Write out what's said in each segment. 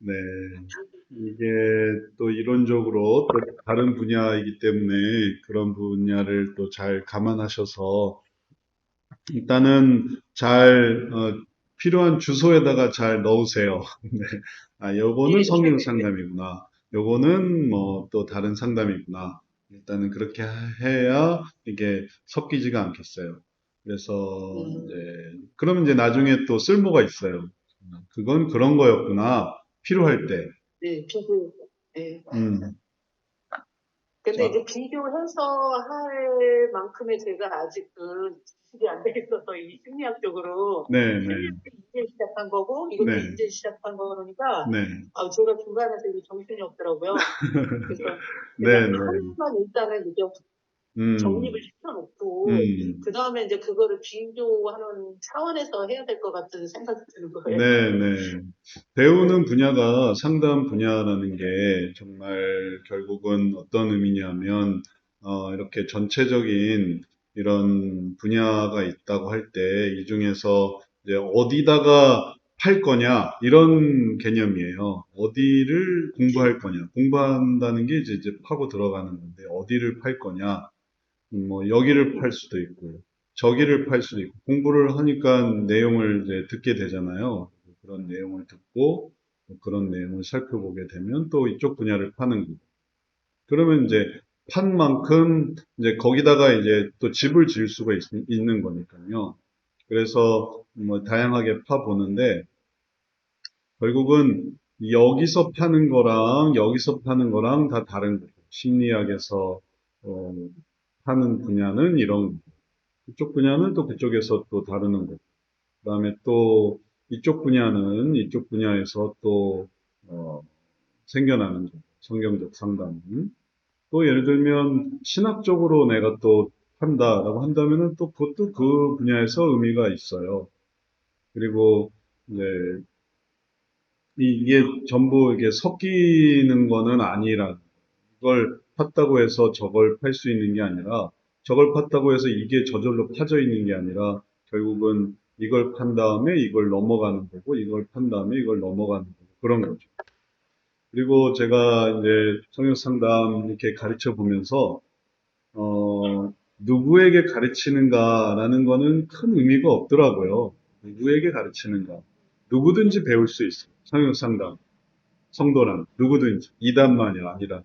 네. 이게 또 이론적으로 또 다른 분야이기 때문에 그런 분야를 또 잘 감안하셔서 일단은 잘, 필요한 주소에다가 잘 넣으세요. 네. 아, 요거는 예. 성경 상담이구나. 요거는 뭐 또 다른 상담이구나. 일단은 그렇게 해야 이게 섞이지가 않겠어요. 그래서 이제, 음, 그러면 이제 나중에 또 쓸모가 있어요. 그건 그런 거였구나. 필요할 때. 네, 비교. 네. 음. 근데 아, 이제 비교해서 할 만큼의 제가 아직 그 지식이 안 돼 있어서 이 심리학적으로 네, 네, 심리학이 이제 시작한 거고 이것도 네, 이제 시작한 거니까 네. 제가 중간에서 이게 정신이 없더라고요. 그래서 네, 그냥 네. 하나만 일단은 이제 정립을 음, 시켜놓고 그 음. 다음에 이제 그거를 비교하는 차원에서 해야 될 것 같은 생각이 드는 거예요. 네, 네. 배우는 분야가 상담 분야라는 게 정말 결국은 어떤 의미냐면, 이렇게 전체적인 이런 분야가 있다고 할 때, 이 중에서 이제 어디다가 팔 거냐, 이런 개념이에요. 어디를 공부할 거냐. 공부한다는 게 이제 파고 들어가는 건데, 어디를 팔 거냐. 뭐 여기를 팔 수도 있고 저기를 팔 수도 있고 공부를 하니까 내용을 이제 듣게 되잖아요. 그런 내용을 듣고 그런 내용을 살펴보게 되면 또 이쪽 분야를 파는 거고. 그러면 이제 판 만큼 이제 거기다가 이제 또 집을 지을 수가 있는 거니까요. 그래서 뭐 다양하게 파 보는데 결국은 여기서 파는 거랑 여기서 파는 거랑 다 다른 거죠. 심리학에서 어, 하는 분야는 이런 그쪽 분야는 또 그쪽에서 또 다루는 거고, 그다음에 또 이쪽 분야는 이쪽 분야에서 또 생겨나는 거고, 성경적 상담은 또 예를 들면 신학적으로 내가 또 한다라고 한다면은 또 그것도 그 분야에서 의미가 있어요. 그리고 이제 이게 전부 이게 섞이는 거는 아니라 이걸 팠다고 해서 저걸 팔 수 있는 게 아니라 저걸 팠다고 해서 이게 저절로 파져 있는 게 아니라 결국은 이걸 판 다음에 이걸 넘어가는 거고 이걸 판 다음에 이걸 넘어가는 거고 그런 거죠. 그리고 제가 이제 성역 상담 이렇게 가르쳐 보면서 누구에게 가르치는가라는 거는 큰 의미가 없더라고요. 누구에게 가르치는가. 누구든지 배울 수 있어요. 성역 상담, 성도란 누구든지 이단만이 아니라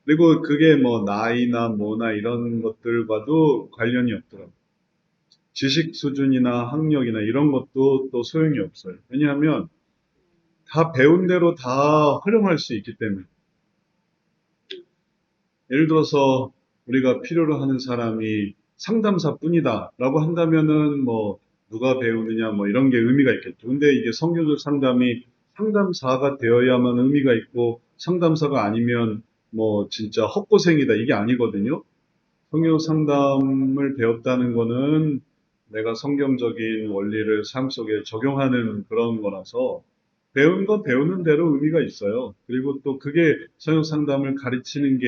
그리고 그게 뭐 나이나 뭐나 이런 것들과도 관련이 없더라고요. 지식 수준이나 학력이나 이런 것도 또 소용이 없어요. 왜냐하면 다 배운 대로 다 활용할 수 있기 때문에. 예를 들어서 우리가 필요로 하는 사람이 상담사뿐이다 라고 한다면은 뭐 누가 배우느냐 뭐 이런 게 의미가 있겠죠. 근데 이게 성교적 상담이 상담사가 되어야만 의미가 있고 상담사가 아니면 뭐 진짜 헛고생이다 이게 아니거든요. 성경 상담을 배웠다는 거는 내가 성경적인 원리를 삶 속에 적용하는 그런 거라서 배운 건 배우는 대로 의미가 있어요. 그리고 또 그게 성경 상담을 가르치는 게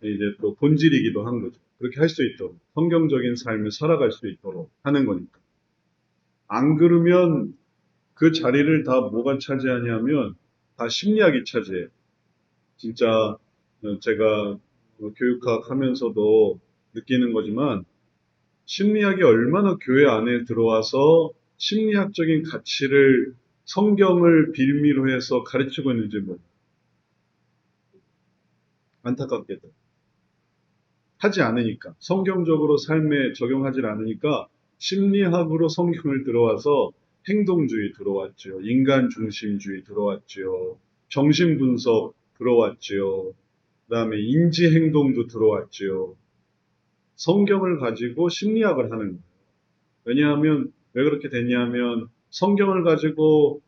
이제 또 본질이기도 한 거죠. 그렇게 할 수 있도록 성경적인 삶을 살아갈 수 있도록 하는 거니까. 안 그러면 그 자리를 다 뭐가 차지하냐면 다 심리학이 차지해요. 진짜 제가 교육학 하면서도 느끼는 거지만 심리학이 얼마나 교회 안에 들어와서 심리학적인 가치를 성경을 빌미로 해서 가르치고 있는지 뭐 안타깝게도 하지 않으니까 성경적으로 삶에 적용하지 않으니까 심리학으로 성경을 들어와서 행동주의 들어왔죠. 인간 중심주의 들어왔죠. 정신분석 들어왔죠. 그다음에 인지행동도 들어왔죠. 성경을 가지고 심리학을 하는 거예요. 왜냐하면 왜 그렇게 됐냐면 성경을 가지고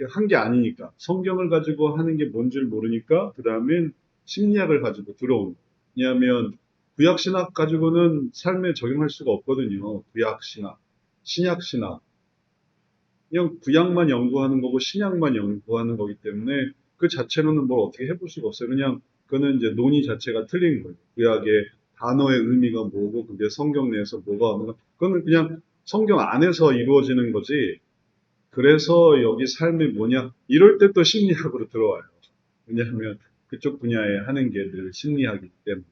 한 게 아니니까 성경을 가지고 하는 게 뭔지를 모르니까 그 다음엔 심리학을 가지고 들어온 거예요. 왜냐하면 구약신학 가지고는 삶에 적용할 수가 없거든요. 구약신학, 신약신학 그냥 구약만 연구하는 거고 신약만 연구하는 거기 때문에 그 자체로는 뭘 어떻게 해볼 수가 없어요. 그냥 그거는 이제 논의 자체가 틀린 거예요. 구약의 단어의 의미가 뭐고 그게 성경 내에서 뭐가 없는가. 그거는 그냥 성경 안에서 이루어지는 거지 그래서 여기 삶이 뭐냐? 이럴 때 또 심리학으로 들어와요. 왜냐하면 그쪽 분야에 하는 게 늘 심리학이기 때문에.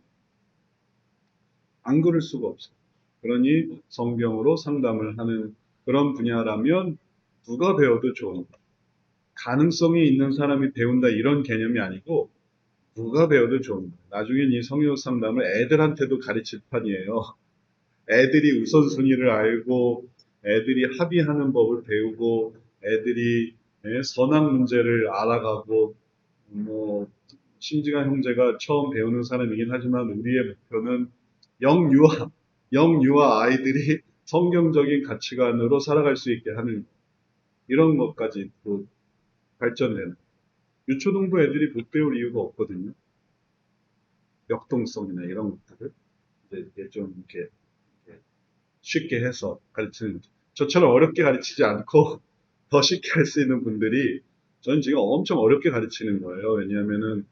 안 그럴 수가 없어요. 그러니 성경으로 상담을 하는 그런 분야라면 누가 배워도 좋은 거예요. 가능성이 있는 사람이 배운다 이런 개념이 아니고 누가 배워도 좋은 거예요. 나중엔 이 성경 상담을 애들한테도 가르칠 판이에요. 애들이 우선순위를 알고 애들이 합의하는 법을 배우고 애들이 선악 문제를 알아가고 뭐 신지가 형제가 처음 배우는 사람이긴 하지만 우리의 목표는 영유아 영유아 아이들이 성경적인 가치관으로 살아갈 수 있게 하는 이런 것까지 또 발전되는 유초등부 애들이 못 배울 이유가 없거든요. 역동성이나 이런 것들을 이제 좀 이렇게 쉽게 해서 가르치는 거죠. 저처럼 어렵게 가르치지 않고 더 쉽게 할 수 있는 분들이 저는 지금 엄청 어렵게 가르치는 거예요. 왜냐하면은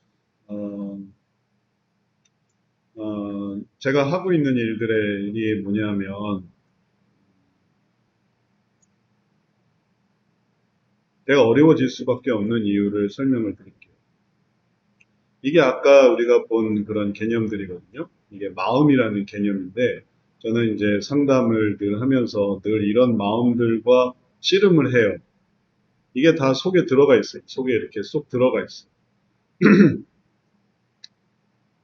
제가 하고 있는 일들이 뭐냐면 내가 어려워질 수밖에 없는 이유를 설명을 드릴게요. 이게 아까 우리가 본 그런 개념들이거든요. 이게 마음이라는 개념인데 저는 이제 상담을 늘 하면서 늘 이런 마음들과 씨름을 해요. 이게 다 속에 들어가 있어요. 속에 이렇게 쏙 들어가 있어요.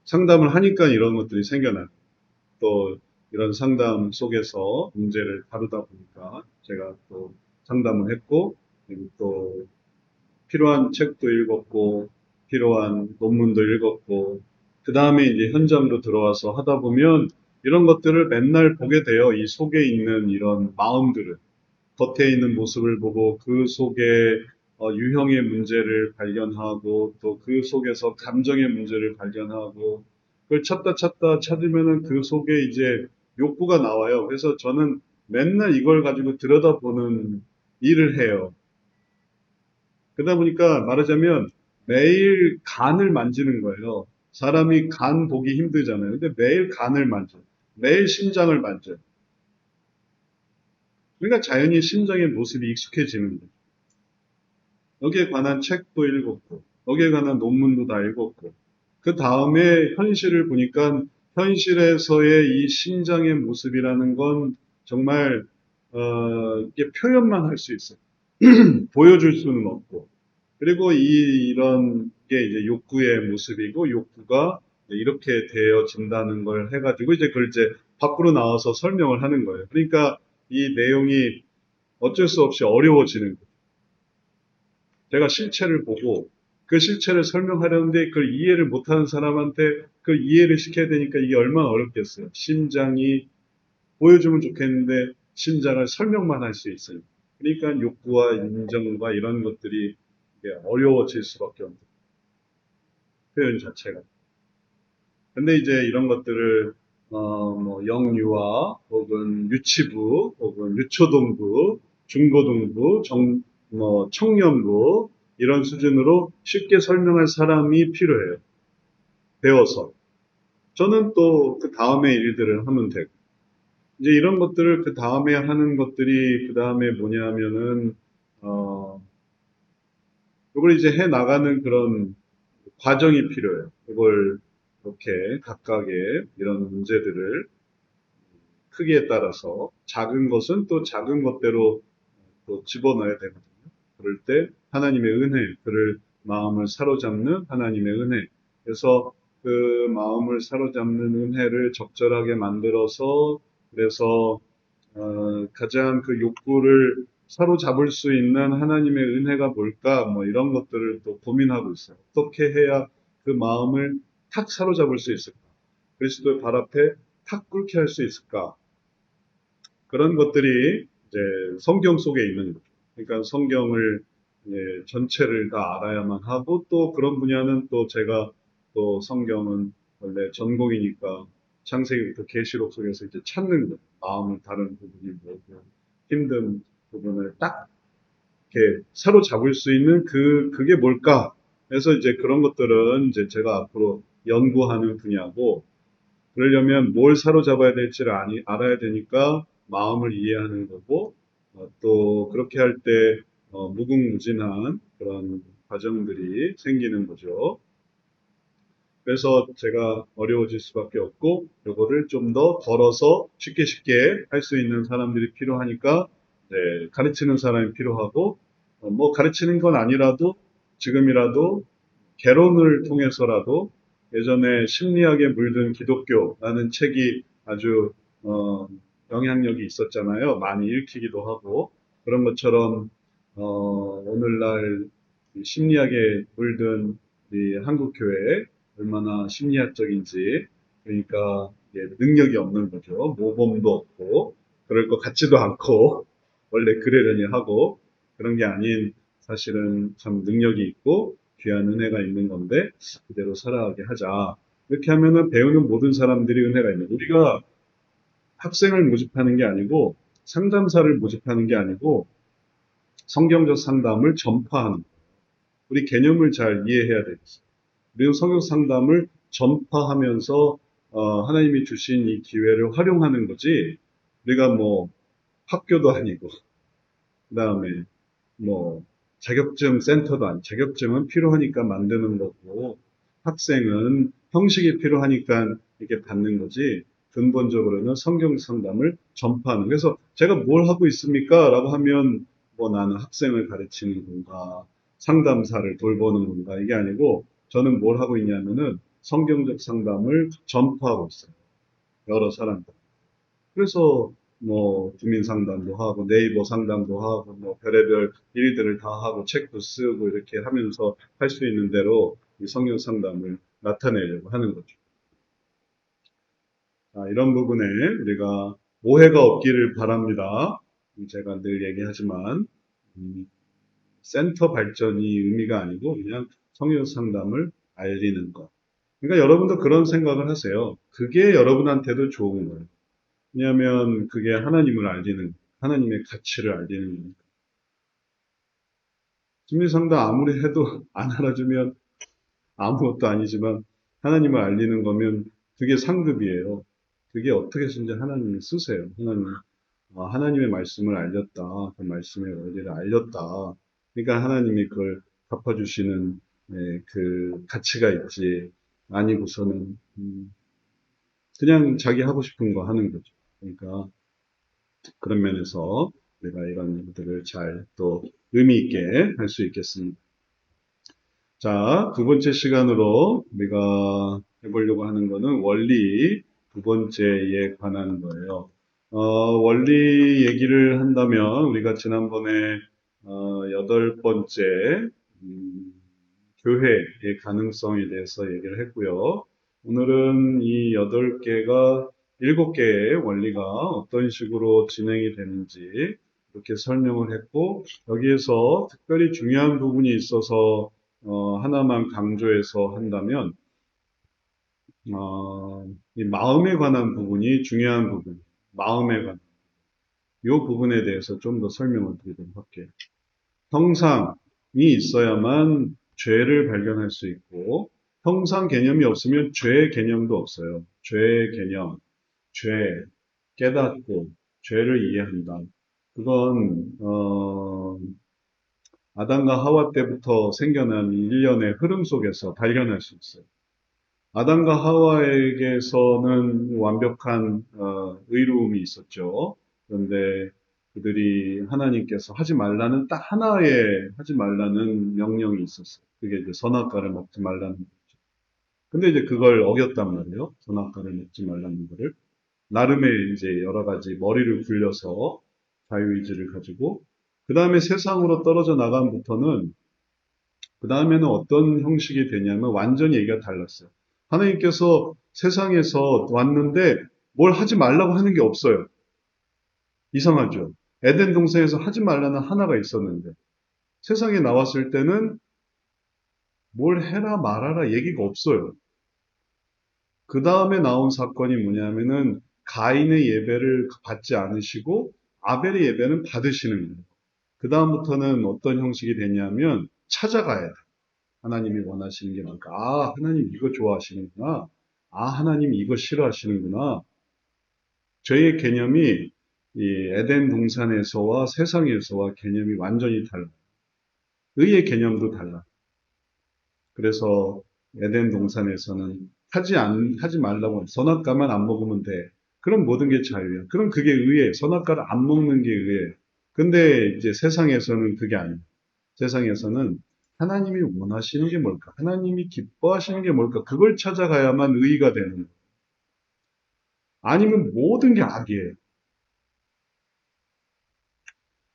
상담을 하니까 이런 것들이 생겨나요. 또 이런 상담 속에서 문제를 다루다 보니까 제가 또 상담을 했고 그리고 또 필요한 책도 읽었고 필요한 논문도 읽었고 그 다음에 이제 현장으로 들어와서 하다 보면 이런 것들을 맨날 보게 돼요. 이 속에 있는 이런 마음들을 겉에 있는 모습을 보고 그 속에 유형의 문제를 발견하고 또 그 속에서 감정의 문제를 발견하고 그걸 찾다 찾으면은 그 속에 이제 욕구가 나와요. 그래서 저는 맨날 이걸 가지고 들여다보는 일을 해요. 그러다 보니까 말하자면 매일 간을 만지는 거예요. 사람이 간 보기 힘들잖아요. 근데 매일 간을 만져요. 매일 심장을 만져요. 그러니까 자연히 심장의 모습이 익숙해지는 거예요. 여기에 관한 책도 읽었고, 여기에 관한 논문도 다 읽었고, 그 다음에 현실을 보니까 현실에서의 이 심장의 모습이라는 건 정말 이게 표현만 할 수 있어요. 보여줄 수는 없고. 그리고 이런 게 이제 욕구의 모습이고 욕구가 이렇게 되어진다는 걸 해가지고 이제 그걸 이제 밖으로 나와서 설명을 하는 거예요. 그러니까 이 내용이 어쩔 수 없이 어려워지는 거예요. 제가 실체를 보고 그 실체를 설명하려는데 그걸 이해를 못하는 사람한테 그 이해를 시켜야 되니까 이게 얼마나 어렵겠어요. 심장이 보여주면 좋겠는데 심장을 설명만 할 수 있어요. 그러니까 욕구와 인정과 이런 것들이 어려워질 수밖에 없는 표현 자체가. 근데 이제 이런 것들을 뭐 영유아 혹은 유치부 혹은 유초동부, 중고등부, 뭐 청년부 이런 수준으로 쉽게 설명할 사람이 필요해요. 배워서. 저는 또 그 다음에 일들을 하면 되고. 이제 이런 것들을 그 다음에 하는 것들이 그 다음에 뭐냐면은 이걸 이제 해 나가는 그런 과정이 필요해요. 이걸 이렇게 각각의 이런 문제들을 크기에 따라서 작은 것은 또 작은 것대로 또 집어넣어야 되거든요. 그럴 때 하나님의 은혜, 그를 마음을 사로잡는 하나님의 은혜. 그래서 그 마음을 사로잡는 은혜를 적절하게 만들어서 그래서 가장 그 욕구를 사로잡을 수 있는 하나님의 은혜가 뭘까? 뭐 이런 것들을 또 고민하고 있어요. 어떻게 해야 그 마음을 탁 사로잡을 수 있을까? 그리스도의 발 앞에 탁 꿇게 할 수 있을까? 그런 것들이 이제 성경 속에 있는 거죠. 그러니까 성경을 전체를 다 알아야만 하고 또 그런 분야는 또 제가 또 성경은 원래 전공이니까 창세기부터 계시록 속에서 이제 찾는 거 마음을 다른 부분이 뭐고 힘든 부분을 딱 이렇게 사로잡을 수 있는 그게 뭘까? 그래서 이제 그런 것들은 이제 제가 앞으로 연구하는 분야고 그러려면 뭘 사로잡아야 될지를 알아야 되니까 마음을 이해하는 거고 또 그렇게 할 때 무궁무진한 그런 과정들이 생기는 거죠. 그래서 제가 어려워질 수밖에 없고, 요거를 좀 더 덜어서 쉽게 할 수 있는 사람들이 필요하니까, 네, 가르치는 사람이 필요하고, 뭐 가르치는 건 아니라도 지금이라도 개론을 통해서라도 예전에 심리학에 물든 기독교라는 책이 아주 영향력이 있었잖아요. 많이 읽히기도 하고 그런 것처럼 오늘날 심리학에 물든 이 한국 교회 얼마나 심리학적인지 그러니까 능력이 없는 거죠. 모범도 없고 그럴 것 같지도 않고 원래 그러려니 하고 그런 게 아닌 사실은 참 능력이 있고 귀한 은혜가 있는 건데 그대로 살아가게 하자. 이렇게 하면은 배우는 모든 사람들이 은혜가 있는. 우리가 학생을 모집하는 게 아니고 상담사를 모집하는 게 아니고 성경적 상담을 전파하는. 우리 개념을 잘 이해해야 되겠어요. 우리는 성경 상담을 전파하면서 하나님이 주신 이 기회를 활용하는 거지. 우리가 뭐 학교도 아니고 그다음에 뭐 자격증 센터도 아니고 자격증은 필요하니까 만드는 거고 학생은 형식이 필요하니까 이렇게 받는 거지 근본적으로는 성경 상담을 전파하는. 그래서 제가 뭘 하고 있습니까? 라고 하면 뭐 나는 학생을 가르치는 건가 상담사를 돌보는 건가 이게 아니고 저는 뭘 하고 있냐면은 성경적 상담을 전파하고 있어요. 여러 사람들. 그래서 뭐 주민 상담도 하고 네이버 상담도 하고 뭐 별의별 일들을 다 하고 책도 쓰고 이렇게 하면서 할 수 있는 대로 이 성경 상담을 나타내려고 하는 거죠. 이런 부분에 우리가 오해가 없기를 바랍니다. 제가 늘 얘기하지만 센터 발전이 의미가 아니고 그냥 성경 상담을 알리는 것. 그러니까 여러분도 그런 생각을 하세요. 그게 여러분한테도 좋은 거예요. 왜냐하면 그게 하나님을 알리는, 하나님의 가치를 알리는 거니까. 심리상담 아무리 해도 안 알아주면 아무것도 아니지만 하나님을 알리는 거면 그게 상급이에요. 그게 어떻게 진짜 하나님이 쓰세요. 하나님의 말씀을 알렸다. 그 말씀의 원리를 알렸다. 그러니까 하나님이 그걸 갚아주시는 그 가치가 있지. 아니고서는 그냥 자기 하고 싶은 거 하는 거죠. 그러니까 그런 면에서 우리가 이런 것들을 잘 또 의미 있게 할 수 있겠습니다. 자, 두 번째 시간으로 우리가 해보려고 하는 거는 원리 두 번째에 관한 거예요. 원리 얘기를 한다면 우리가 지난번에 여덟 번째 음, 교회의 가능성에 대해서 얘기를 했고요. 오늘은 이 여덟 개가 일곱 개의 원리가 어떤 식으로 진행이 되는지 이렇게 설명을 했고 여기에서 특별히 중요한 부분이 있어서 하나만 강조해서 한다면 이 마음에 관한 부분이 중요한 부분, 마음에 관한 이 부분에 대해서 좀 더 설명을 드리도록 할게요. 형상이 있어야만 죄를 발견할 수 있고 형상 개념이 없으면 죄 개념도 없어요. 죄 개념, 죄 깨닫고 죄를 이해한다. 그건 아담과 하와 때부터 생겨난 일련의 흐름 속에서 발견할 수 있어요. 아담과 하와에게서는 완벽한 의로움이 있었죠. 그런데 그들이 하나님께서 하지 말라는 딱 하나의 하지 말라는 명령이 있었어요. 그게 이제 선악과를 먹지 말라는 거죠. 근데 이제 그걸 어겼단 말이에요. 선악과를 먹지 말라는 거를. 나름의 이제 여러 가지 머리를 굴려서 자유의지를 가지고 그 다음에 세상으로 떨어져 나간부터는 그 다음에는 어떤 형식이 되냐면 완전히 얘기가 달랐어요. 하나님께서 세상에서 왔는데 뭘 하지 말라고 하는 게 없어요. 이상하죠. 에덴 동산에서 하지 말라는 하나가 있었는데 세상에 나왔을 때는 뭘 해라 말아라 얘기가 없어요. 그 다음에 나온 사건이 뭐냐면은 가인의 예배를 받지 않으시고 아벨의 예배는 받으시는 거예요. 그 다음부터는 어떤 형식이 되냐면 찾아가야 돼. 하나님이 원하시는 게 뭔가. 하나님 이거 좋아하시는구나. 하나님 이거 싫어하시는구나. 죄의 개념이 이 에덴 동산에서와 세상에서와 개념이 완전히 달라요. 의의 개념도 달라. 그래서 에덴 동산에서는 하지 말라고 선악과만 안 먹으면 돼. 그럼 모든 게 자유야. 그럼 그게 의예. 선악과를 안 먹는 게 의예. 근데 이제 세상에서는 그게 아니야. 세상에서는 하나님이 원하시는 게 뭘까? 하나님이 기뻐하시는 게 뭘까? 그걸 찾아가야만 의의가 되는 거야. 아니면 모든 게 악이에요.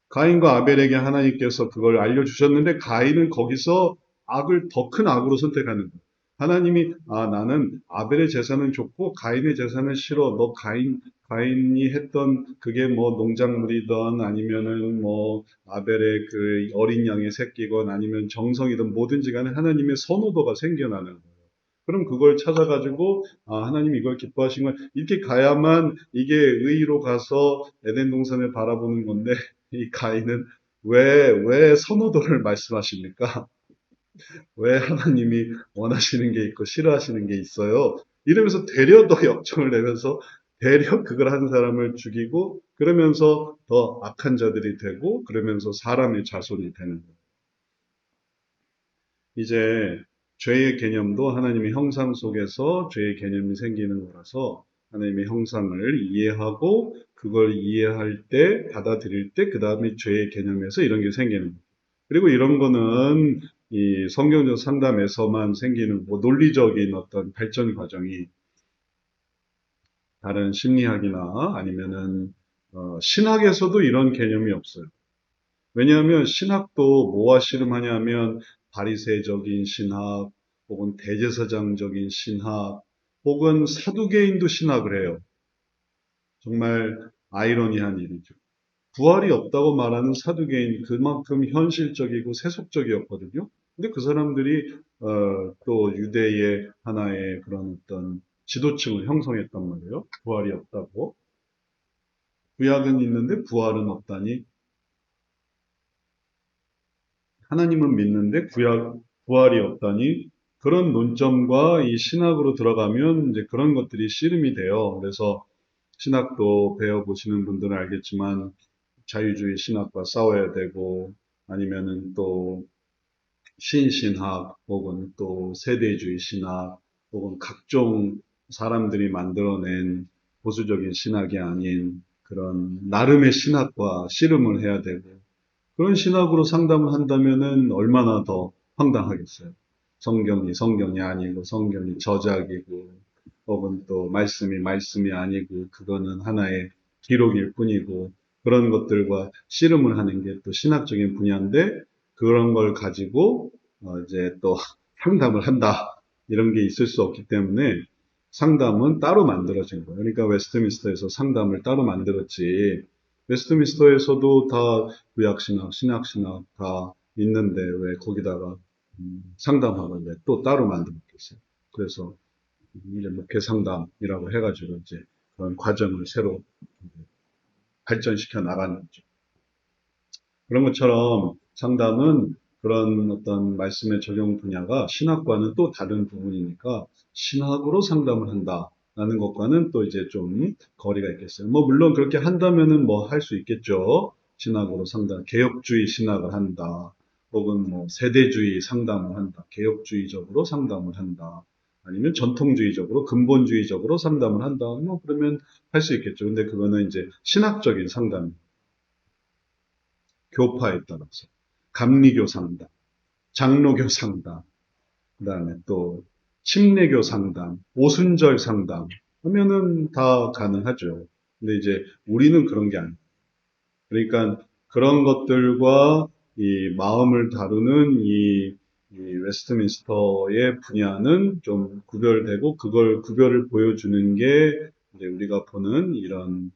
가인과 아벨에게 하나님께서 그걸 알려주셨는데 가인은 거기서 악을 더 큰 악으로 선택하는 거예요. 하나님이 나는 아벨의 제사는 좋고 가인의 제사는 싫어. 너 가인이 했던 그게 뭐 농작물이든 아니면은 뭐 아벨의 그 어린 양의 새끼건 아니면 정성이든 뭐든지 간에 하나님의 선호도가 생겨나는 거예요. 그럼 그걸 찾아가지고 하나님 이걸 기뻐하신 건 이렇게 가야만 이게 의의로 가서 에덴 동산을 바라보는 건데 이 가인은 왜 선호도를 말씀하십니까? 왜 하나님이 원하시는 게 있고 싫어하시는 게 있어요? 이러면서 되려 더 역정을 내면서 되려 그걸 한 사람을 죽이고 그러면서 더 악한 자들이 되고 그러면서 사람의 자손이 되는 거예요. 이제 죄의 개념도 하나님의 형상 속에서 죄의 개념이 생기는 거라서 하나님의 형상을 이해하고 그걸 이해할 때 받아들일 때 그 다음에 죄의 개념에서 이런 게 생기는 거예요. 그리고 이런 거는 이 성경적 상담에서만 생기는 뭐 논리적인 어떤 발전 과정이 다른 심리학이나 아니면은 신학에서도 이런 개념이 없어요. 왜냐하면 신학도 뭐와 씨름하냐면 바리새적인 신학, 혹은 대제사장적인 신학, 혹은 사두개인도 신학을 해요. 정말 아이러니한 일이죠. 부활이 없다고 말하는 사두개인 그만큼 현실적이고 세속적이었거든요. 근데 그 사람들이 또 유대의 하나의 그런 어떤 지도층을 형성했단 말이에요. 부활이 없다고. 구약은 있는데 부활은 없다니 하나님은 믿는데 부활이 없다니 그런 논점과 이 신학으로 들어가면 이제 그런 것들이 씨름이 돼요. 그래서 신학도 배워보시는 분들은 알겠지만 자유주의 신학과 싸워야 되고 아니면은 또 신신학 혹은 또 세대주의 신학 혹은 각종 사람들이 만들어낸 보수적인 신학이 아닌 그런 나름의 신학과 씨름을 해야 되고 그런 신학으로 상담을 한다면은 얼마나 더 황당하겠어요. 성경이 아니고 성경이 저작이고 혹은 또 말씀이 아니고 그거는 하나의 기록일 뿐이고 그런 것들과 씨름을 하는 게 또 신학적인 분야인데 그런 걸 가지고 이제 또 상담을 한다 이런 게 있을 수 없기 때문에 상담은 따로 만들어진 거예요. 그러니까 웨스트민스터에서 상담을 따로 만들었지 웨스트민스터에서도 다 구약신학, 신약신학 다 있는데 왜 거기다가 상담학을 왜 또 따로 만들었겠어요. 그래서 이제 목회 상담이라고 해가지고 이제 그런 과정을 새로 발전시켜 나가는 거죠. 그런 것처럼 상담은 그런 어떤 말씀의 적용 분야가 신학과는 또 다른 부분이니까 신학으로 상담을 한다라는 것과는 또 이제 좀 거리가 있겠어요. 뭐 물론 그렇게 한다면은 뭐 할 수 있겠죠. 신학으로 상담, 개혁주의 신학을 한다. 혹은 뭐 세대주의 상담을 한다. 개혁주의적으로 상담을 한다. 아니면 전통주의적으로 근본주의적으로 상담을 한다. 뭐 그러면 할 수 있겠죠. 근데 그거는 이제 신학적인 상담 교파에 따라서 감리교 상담, 장로교 상담, 그다음에 또 침례교 상담, 오순절 상담 하면은 다 가능하죠. 근데 이제 우리는 그런 게 아니에요. 그러니까 그런 것들과 이 마음을 다루는 이 웨스트민스터의 분야는 좀 구별되고 그걸 구별을 보여주는 게 이제 우리가 보는 이런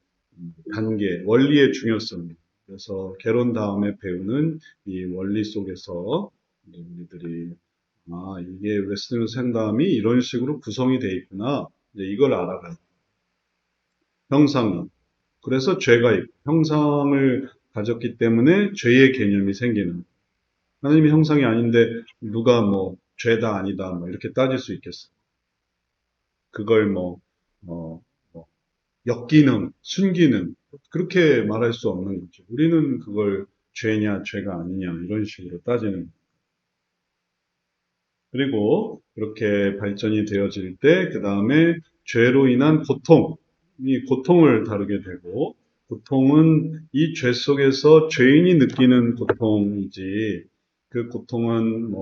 단계, 원리의 중요성입니다. 그래서 개론 다음에 배우는 이 원리 속에서 이제 우리들이 이게 웨스트민스터 상담이 이런 식으로 구성이 돼 있구나. 이제 이걸 알아가요. 형상이. 그래서 죄가 있고 형상을 가졌기 때문에 죄의 개념이 생기는. 하나님의 형상이 아닌데 누가 뭐 죄다 아니다 뭐 이렇게 따질 수 있겠어요. 그걸 어, 뭐 역기능, 순기능 그렇게 말할 수 없는 거죠. 우리는 그걸 죄냐, 죄가 아니냐, 이런 식으로 따지는. 그리고 그렇게 발전이 되어질 때, 그 다음에 죄로 인한 고통, 이 고통을 다루게 되고, 고통은 이 죄 속에서 죄인이 느끼는 고통이지, 그 고통은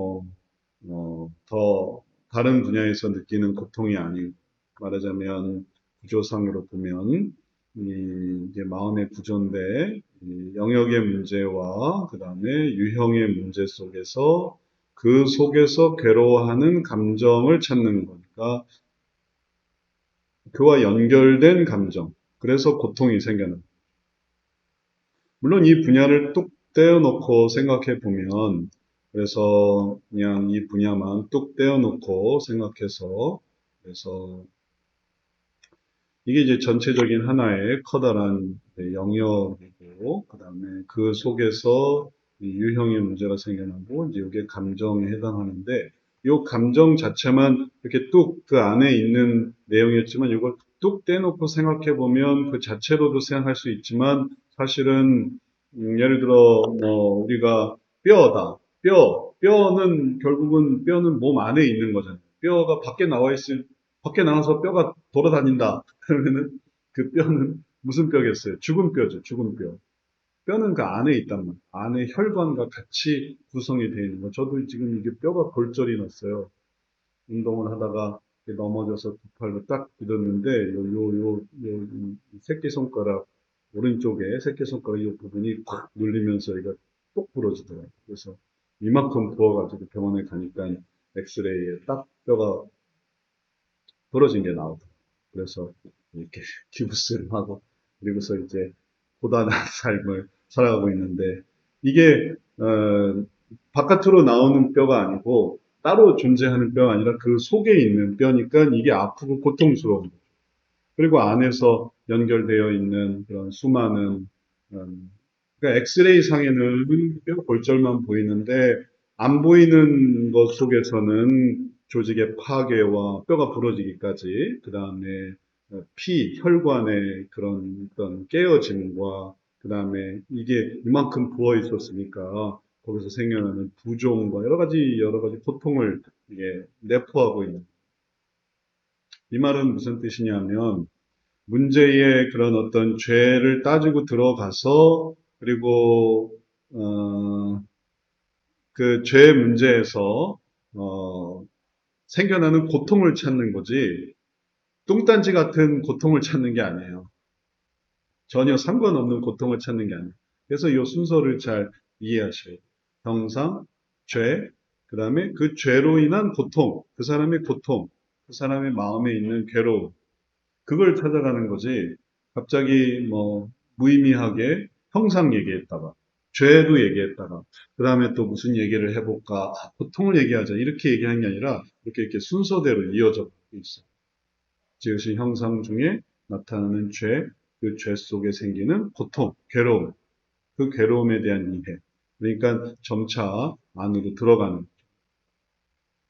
더 다른 분야에서 느끼는 고통이 아닌, 말하자면 구조상으로 보면, 이제 마음의 구조인데, 이 영역의 문제와 그 다음에 유형의 문제 속에서 그 속에서 괴로워하는 감정을 찾는 거니까 그와 연결된 감정. 그래서 고통이 생겨나는. 물론 이 분야를 뚝 떼어놓고 생각해 보면 그래서 그냥 이 분야만 뚝 떼어놓고 생각해서 그래서 이게 이제 전체적인 하나의 커다란 영역이고 그다음에 그 속에서 이 유형의 문제가 생겨나고 이제 이게 감정에 해당하는데 이 감정 자체만 이렇게 뚝 그 안에 있는 내용이었지만 이걸 뚝 떼놓고 생각해 보면 그 자체로도 생각할 수 있지만 사실은 예를 들어 뭐 우리가 뼈다 뼈는 결국은 뼈는 몸 안에 있는 거잖아요. 뼈가 밖에 나와서 뼈가 돌아다닌다. 그러면은 그 뼈는 무슨 뼈겠어요? 죽은 뼈죠, 죽은 뼈. 뼈는 그 안에 있단 말이에요. 안에 혈관과 같이 구성이 되어 있는 거. 저도 지금 이게 뼈가 골절이 났어요. 운동을 하다가 넘어져서 두 팔로 딱 굳었는데, 이 새끼손가락, 오른쪽에 새끼손가락 이 부분이 콱 눌리면서 얘가 똑 부러지더라고요. 그래서 이만큼 부어가지고 병원에 가니까 엑스레이에 딱 뼈가 부러진 게 나오더라고요. 그래서 이렇게 기부스를 하고 그리고서 이제 고단한 삶을 살아가고 있는데 이게 바깥으로 나오는 뼈가 아니고 따로 존재하는 뼈가 아니라 그 속에 있는 뼈니까 이게 아프고 고통스러운 거죠. 그리고 안에서 연결되어 있는 그런 수많은 그러니까 엑스레이 상에는 뼈 골절만 보이는데 안 보이는 것 속에서는 조직의 파괴와 뼈가 부러지기까지 그 다음에 혈관의 그런 어떤 깨어짐과 그 다음에 이게 이만큼 부어 있었으니까 거기서 생겨나는 부종과 여러 가지 고통을 이게 내포하고 있는. 이 말은 무슨 뜻이냐면 문제의 그런 어떤 죄를 따지고 들어가서 그리고 그 죄 문제에서 생겨나는 고통을 찾는 거지 뚱딴지 같은 고통을 찾는 게 아니에요. 전혀 상관없는 고통을 찾는 게 아니에요. 그래서 이 순서를 잘 이해하셔야 돼요. 형상, 죄, 그 다음에 그 죄로 인한 고통, 그 사람의 고통, 그 사람의 마음에 있는 괴로움, 그걸 찾아가는 거지. 갑자기 뭐 무의미하게 형상 얘기했다가 죄도 얘기했다가 그 다음에 또 무슨 얘기를 해볼까 고통을 얘기하자 이렇게 얘기하는 게 아니라 이렇게 순서대로 이어져 있어. 지으신 형상 중에 나타나는 죄, 그 죄 속에 생기는 고통, 괴로움, 그 괴로움에 대한 이해. 그러니까 점차 안으로 들어가는.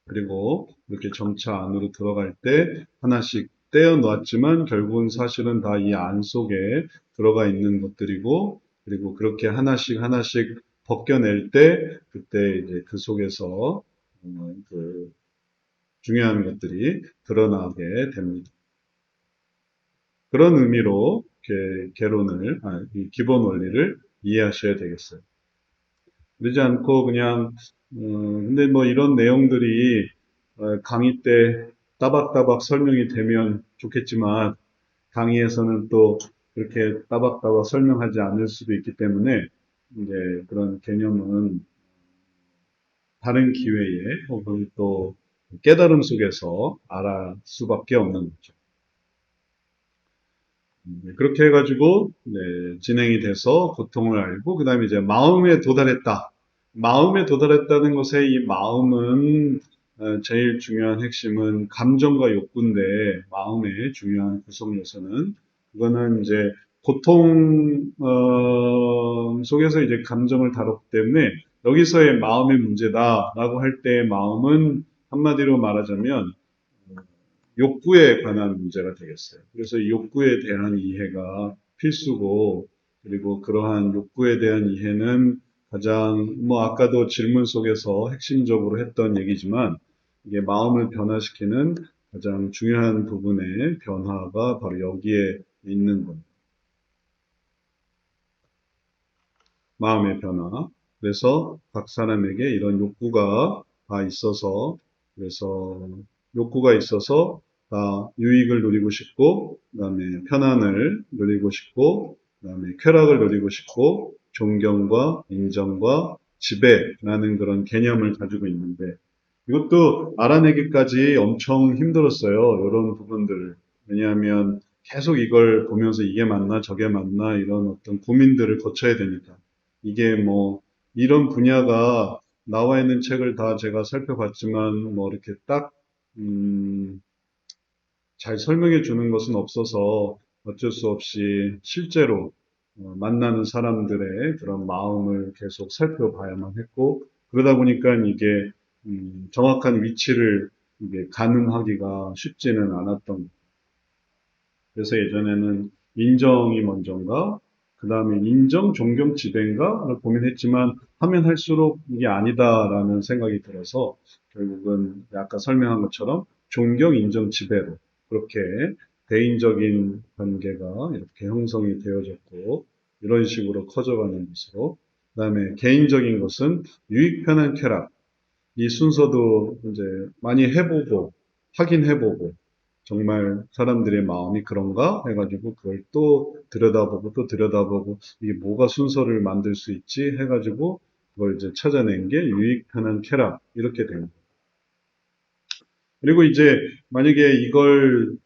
그리고 이렇게 점차 안으로 들어갈 때 하나씩 떼어놨지만 결국은 사실은 다 이 안 속에 들어가 있는 것들이고 그리고 그렇게 하나씩 하나씩 벗겨낼 때 그때 이제 그 속에서 그 중요한 것들이 드러나게 됩니다. 그런 의미로 개론을, 이 기본 원리를 이해하셔야 되겠어요. 그러지 않고 그냥 근데 뭐 이런 내용들이 강의 때 따박따박 설명이 되면 좋겠지만 강의에서는 또 그렇게 따박따박 설명하지 않을 수도 있기 때문에 이제 그런 개념은 다른 기회에 혹은 또 깨달음 속에서 알아 수밖에 없는 거죠. 그렇게 해가지고 진행이 돼서 고통을 알고 그 다음에 이제 마음에 도달했다. 마음에 도달했다는 것에 이 마음은 제일 중요한 핵심은 감정과 욕구인데 마음의 중요한 구성 요소는 그거는 이제 고통 속에서 이제 감정을 다뤘기 때문에 여기서의 마음의 문제다라고 할 때 마음은 한마디로 말하자면 욕구에 관한 문제가 되겠어요. 그래서 이 욕구에 대한 이해가 필수고, 그리고 그러한 욕구에 대한 이해는 가장 아까도 질문 속에서 핵심적으로 했던 얘기지만 이게 마음을 변화시키는 가장 중요한 부분의 변화가 바로 여기에 있는 겁니다. 마음의 변화. 그래서 각 사람에게 이런 욕구가 다 있어서, 그래서 욕구가 있어서 다 유익을 누리고 싶고, 그 다음에 편안을 누리고 싶고, 그 다음에 쾌락을 누리고 싶고, 존경과 인정과 지배라는 그런 개념을 가지고 있는데, 이것도 알아내기까지 엄청 힘들었어요. 이런 부분들을. 왜냐하면 계속 이걸 보면서 이게 맞나 저게 맞나 이런 어떤 고민들을 거쳐야 되니까. 이게 이런 분야가 나와 있는 책을 다 제가 살펴봤지만 이렇게 딱 음, 잘 설명해 주는 것은 없어서 어쩔 수 없이 실제로 만나는 사람들의 그런 마음을 계속 살펴봐야만 했고, 그러다 보니까 이게 정확한 위치를 이게 가늠하기가 쉽지는 않았던. 그래서 예전에는 인정이 먼저인가, 그 다음에 인정, 존경, 지배인가를 고민했지만 하면 할수록 이게 아니다라는 생각이 들어서 결국은 아까 설명한 것처럼 존경, 인정, 지배로 그렇게 대인적인 관계가 이렇게 형성이 되어졌고 이런 식으로 커져가는 것으로, 그 다음에 개인적인 것은 유익, 편한, 쾌락, 이 순서도 이제 많이 해보고 확인해보고 정말 사람들의 마음이 그런가 해가지고 그걸 또 들여다보고 또 들여다보고 이게 뭐가 순서를 만들 수 있지 해가지고 그걸 이제 찾아낸 게 유익, 편한, 쾌락 이렇게 됩니다. 그리고 이제 만약에 이걸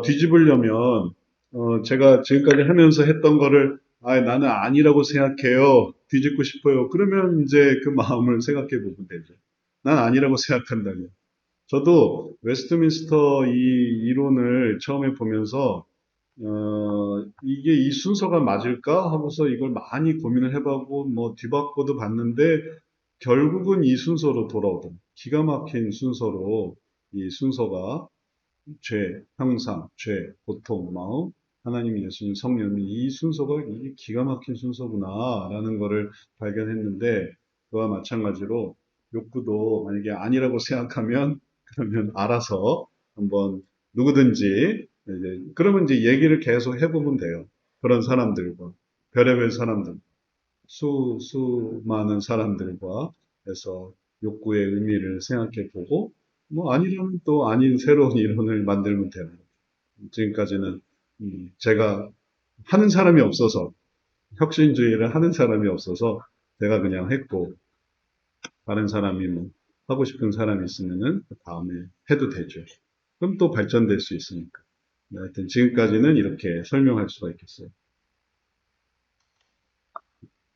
뒤집으려면 제가 지금까지 하면서 했던 거를 나는 아니라고 생각해요. 뒤집고 싶어요. 그러면 이제 그 마음을 생각해 보면 되죠. 난 아니라고 생각한다면. 저도 웨스트민스터 이 이론을 처음에 보면서 이게 이 순서가 맞을까 하고서 이걸 많이 고민을 해보고 뒤바꿔도 봤는데 결국은 이 순서로 돌아오더라고요. 기가 막힌 순서로 이 순서가 죄, 형상, 죄, 고통, 마음, 하나님, 예수님, 성령이 이 순서가 이게 기가 막힌 순서구나라는 거를 발견했는데 그와 마찬가지로 욕구도 만약에 아니라고 생각하면 그러면 알아서 한번 누구든지 그러면 이제 얘기를 계속 해보면 돼요. 그런 사람들과 별의별 사람들, 수많은 사람들과 해서 욕구의 의미를 생각해 보고 아니라면 또 아닌 새로운 이론을 만들면 되는 거죠. 지금까지는 제가 하는 사람이 없어서 혁신주의를 하는 사람이 없어서 제가 그냥 했고 다른 사람이 하고 싶은 사람이 있으면은 그 다음에 해도 되죠. 그럼 또 발전될 수 있으니까. 네, 하여튼 지금까지는 이렇게 설명할 수가 있겠어요.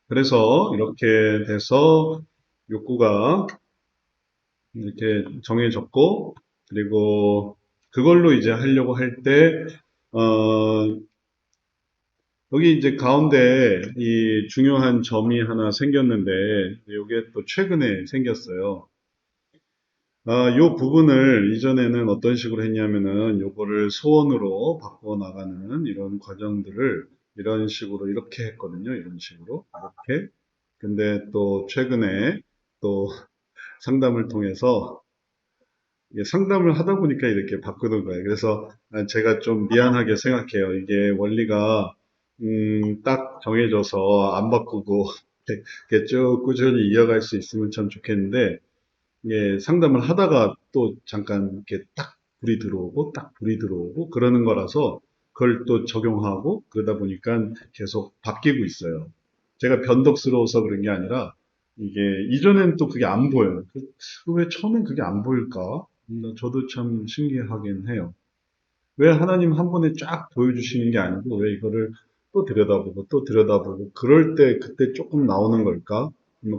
그래서 이렇게 돼서 욕구가 이렇게 정해졌고, 그리고 그걸로 이제 하려고 할 때, 여기 이제 가운데 이 중요한 점이 하나 생겼는데, 이게 또 최근에 생겼어요. 요 부분을 이전에는 어떤 식으로 했냐면은 요거를 소원으로 바꿔 나가는 이런 과정들을 이런 식으로 이렇게 했거든요. 이런 식으로. 이렇게. 근데 또 최근에 또 상담을 통해서 이게 상담을 하다 보니까 이렇게 바꾸는 거예요. 그래서 제가 좀 미안하게 생각해요. 이게 원리가 딱 정해져서 안 바꾸고 이렇게 쭉 꾸준히 이어갈 수 있으면 참 좋겠는데 이게 상담을 하다가 또 잠깐 이렇게 딱 불이 들어오고 딱 불이 들어오고 그러는 거라서 그걸 또 적용하고 그러다 보니까 계속 바뀌고 있어요. 제가 변덕스러워서 그런 게 아니라 이게 이전엔 또 그게 안 보여요. 왜 처음엔 그게 안 보일까? 저도 참 신기하긴 해요. 왜 하나님 한 번에 쫙 보여주시는 게 아니고 왜 이거를 또 들여다보고 또 들여다보고 그럴 때 그때 조금 나오는 걸까?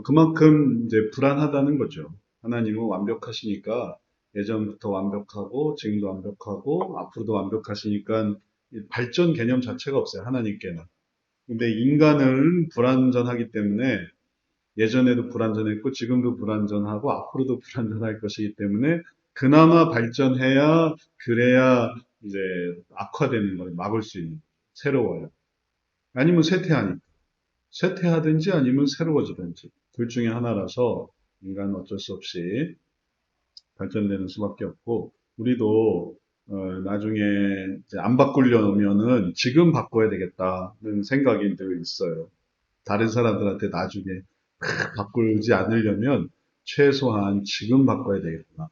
그만큼 이제 불안하다는 거죠. 하나님은 완벽하시니까 예전부터 완벽하고 지금도 완벽하고 앞으로도 완벽하시니까 발전 개념 자체가 없어요. 하나님께는. 근데 인간은 불완전하기 때문에 예전에도 불완전했고 지금도 불완전하고 앞으로도 불완전할 것이기 때문에 그나마 발전해야 그래야 이제 악화되는 걸 막을 수 있는 새로워요. 아니면 쇠퇴하니까 쇠퇴하든지 아니면 새로워지든지 둘 중에 하나라서 인간은 어쩔 수 없이 발전되는 수밖에 없고 우리도 나중에 이제 안 바꾸려면은 지금 바꿔야 되겠다는 생각이 늘 있어요. 다른 사람들한테 나중에 바꾸지 않으려면 최소한 지금 바꿔야 되겠구나.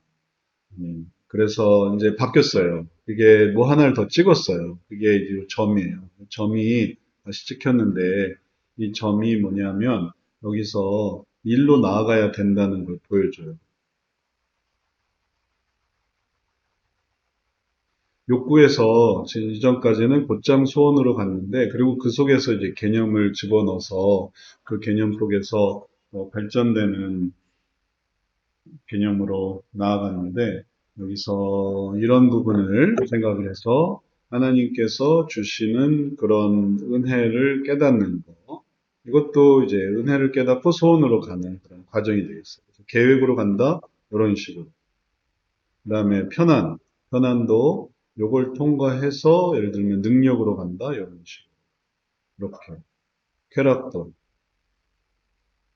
그래서 이제 바뀌었어요. 이게 뭐 하나를 더 찍었어요. 그게 이제 점이에요. 점이 다시 찍혔는데 이 점이 뭐냐면 여기서 일로 나아가야 된다는 걸 보여줘요. 욕구에서 이전까지는 곧장 소원으로 갔는데 그리고 그 속에서 이제 개념을 집어넣어서 그 개념 속에서 발전되는 개념으로 나아갔는데 여기서 이런 부분을 생각을 해서 하나님께서 주시는 그런 은혜를 깨닫는 거 이것도 이제 은혜를 깨닫고 소원으로 가는 그런 과정이 되겠어요. 그래서 계획으로 간다 이런 식으로 그 다음에 편안도 요걸 통과해서 예를 들면 능력으로 간다 이런 식으로 이렇게 쾌락도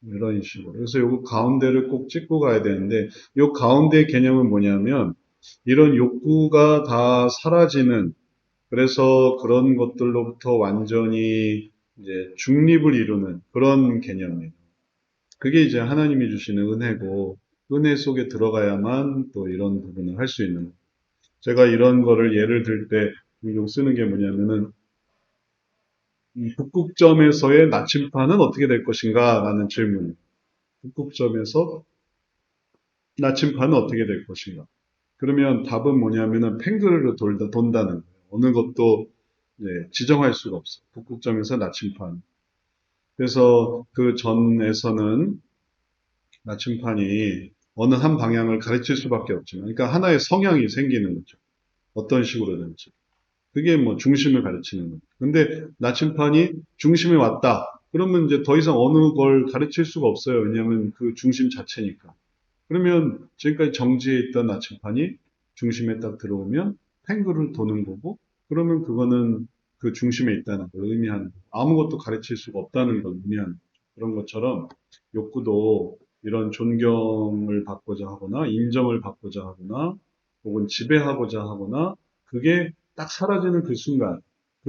이런 식으로. 그래서 요거 가운데를 꼭 찍고 가야 되는데, 요 가운데 개념은 뭐냐면, 이런 욕구가 다 사라지는, 그래서 그런 것들로부터 완전히 이제 중립을 이루는 그런 개념이에요. 그게 이제 하나님이 주시는 은혜고, 은혜 속에 들어가야만 또 이런 부분을 할 수 있는 거예요. 제가 이런 거를 예를 들 때, 용 쓰는 게 뭐냐면은, 이 북극점에서의 나침판은 어떻게 될 것인가? 라는 질문. 북극점에서 나침반은 어떻게 될 것인가? 그러면 답은 뭐냐면은 펭그르르 돈다는 거예요. 어느 것도 지정할 수가 없어요. 북극점에서 나침반. 그래서 그 전에서는 나침반이 어느 한 방향을 가르칠 수밖에 없지만, 그러니까 하나의 성향이 생기는 거죠. 어떤 식으로든지. 그게 뭐 중심을 가르치는 거죠. 근데 나침반이 중심에 왔다. 그러면 이제 더 이상 어느 걸 가르칠 수가 없어요. 왜냐하면 그 중심 자체니까. 그러면 지금까지 정지해 있던 나침판이 중심에 딱 들어오면 팽글을 도는 거고, 그러면 그거는 그 중심에 있다는 걸 의미하는 거고, 아무것도 가르칠 수가 없다는 걸 의미하는 거죠. 그런 것처럼 욕구도 이런 존경을 받고자 하거나, 인정을 받고자 하거나, 혹은 지배하고자 하거나, 그게 딱 사라지는 그